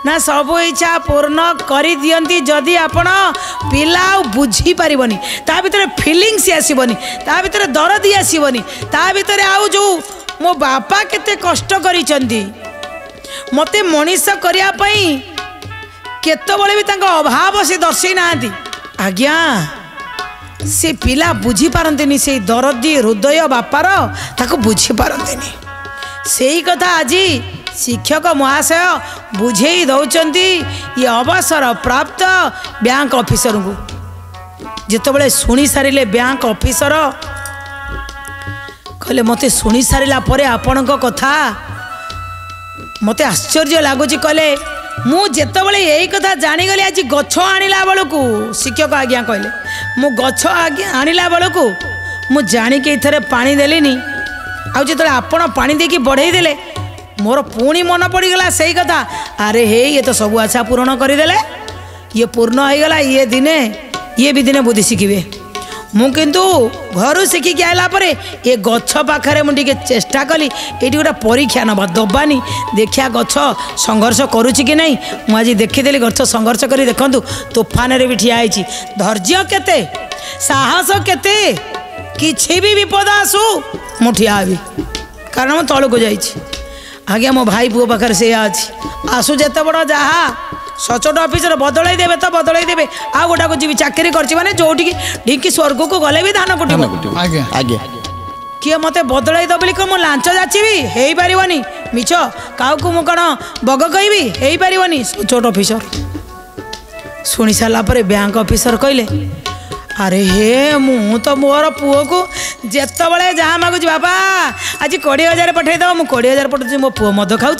ना सबु इच्छा पूर्ण कर दियंती जदि आपण पिला बुझी पारिबनी ता भितर फीलिंग्स आसीबनी ता भितर दर्द आसीबनी ता भितर आउ जो मो बापा केते कष्ट करिसंती मते मनीष करिया पई केतबळे भी तांको अभाव से दर्शई नांती आज्ञा से पिला बुझी पारंतिनी से दरदी हृदय बापार ताको बुझी पारंतिनी सेही कथा आज शिक्षक महाशय बुझे दौरान ये अवसर प्राप्त बैंक ऑफिसर को जितेबाला शुणी सारे बैंक ऑफिसर कहले मते शुणी सारा पर आपण कथा मते आश्चर्य लगुच कहले मु जितेबाला यही कथा जानीगली आज गछ आणला बेलू शिक्षक आज्ञा कहले मु गछ आणला बेलू मु जाणिक इथरे पानी देलिनी आउ जो आपण पानी देकी बढ़ई देले मोर पुणी मन पड़गला से कथा अरे हे ये तो सब आशा पूर्ण करदे ये पूर्ण हो गला ये दिने ये भी दिने बुद्धि शिखे मु किंतु घर शिखिकी आला परे ये गछ पाखे मुझे चेष्टा कली ये गोटे परीक्षा नवा दबानी देखिया गछ संघर्ष करुच्ची कि नहीं मुझे देखीदेली गछ संघर्ष कर देखु तूफान भी ठिया धैर्य केते साहस केते किछि भी विपद आसू मु ठिया हेबी कारण मु तल को जाइछि आज्ञा मो भाई पुओ पाखे से अच्छी आसू जिते बड़ जहा सचोट ऑफिसर बदल देवे तो बदल देवे आ गोटा को जी चाकरी कर जो ढिंकी स्वर्ग को गले भी धान कुटी किए मत बदल दबली कौन मु लांच जाचिबी हो पारनी मिछ काऊ को कौन बग कहि हो पारनी सचोट ऑफिसर शुणी सारा बैंक ऑफिसर कहले अरे हे मु तो मोर पुओ को जितेबाला जहाँ मागुची बाबा आज 20,000 पठेद मु 20,000 पठाऊँ मो पुओ मद खाऊँ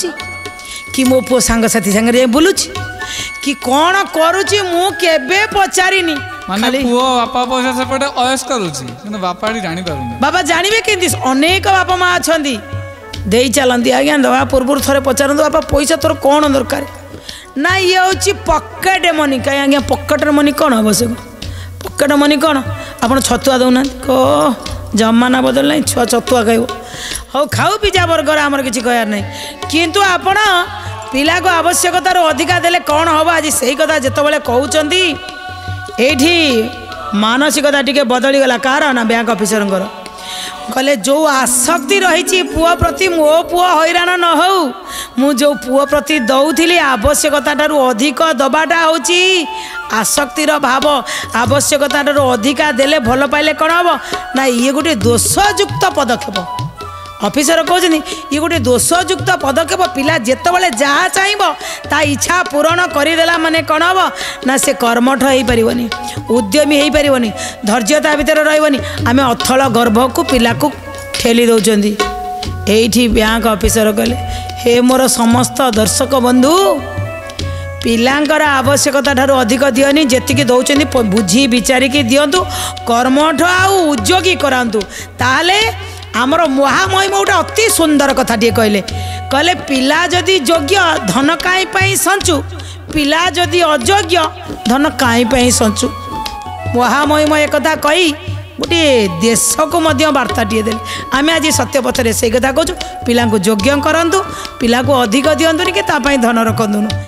कि मो पुओ सांगसाथी सांगे बुलूची कि कौन करुची मु केबे पचारिनी माने पुओ बापा पैसा सेपटे अयस करूची किंतु बापा जानि पारुनी बाबा जानिबे केंदी अनेक बापा माँ अछंदी देई चलंती आज्ञा दवा पूर्व थरे पचारंतु बापा पैसा तोर कौन दरकार ना ये होची पॉकेट मनी कहीं आज्ञा पॉकेट मनी कौन आवश्यक पॉकेट मनी कौन आप छतुआ दौना को जमाना बदल नहीं छुआ छतुआ खाइब हाँ खाऊ पिज्जा बर्गर आमर किसी कहर नहीं किंतु आपण पिला को आवश्यकतार अधिका देले कौन हम आज से कथा जितेबाला कहते ये मानसिकता टी बदली गला कार ना बैंक ऑफिसर कहले जो आसक्ति रही पुओ प्रति मो पुओ हैरान न हो मु जो पुओ प्रति दौली आवश्यकता अधिक दबाटा होची आसक्तिर भाव आवश्यकता अधिका देले भल पाइले कौन हम ना ये गोटे दोषयुक्त पदक्षेप ऑफिसर कहते ये गोटे दोषयुक्त पदक्षेप पिला जितेबाला जहाँ चाहब ता इच्छा पूरण करदेला माने कौन हम ना से कर्मठ हो पारनी उद्यमी हो पारनी धैर्यता भितर रही आम अथल गर्भ को पिला को ठेली दौरान ये बैंक ऑफिसर कहले हे मोर समस्त दर्शक बंधु पिलांकर आवश्यकता ठारू अधिक दियनी जेतिकी दौरान बुझी विचारिकी दिंतु कर्मठ आउ उद्योगी करातु ताले आमर महामहिम गोटे अति सुंदर कथा टे कहले कहले पिला जदि योग्य धन काई संचु पिला जदि अयोग्य धन काई संचु महामहिम एक कथा कही गोटे देश को वार्ता टे दे आम आज सत्य पथरे से कथा कहूँ पिला योग्य करंतु पिला को अधिक दिंतुनि कि धन रखंतु।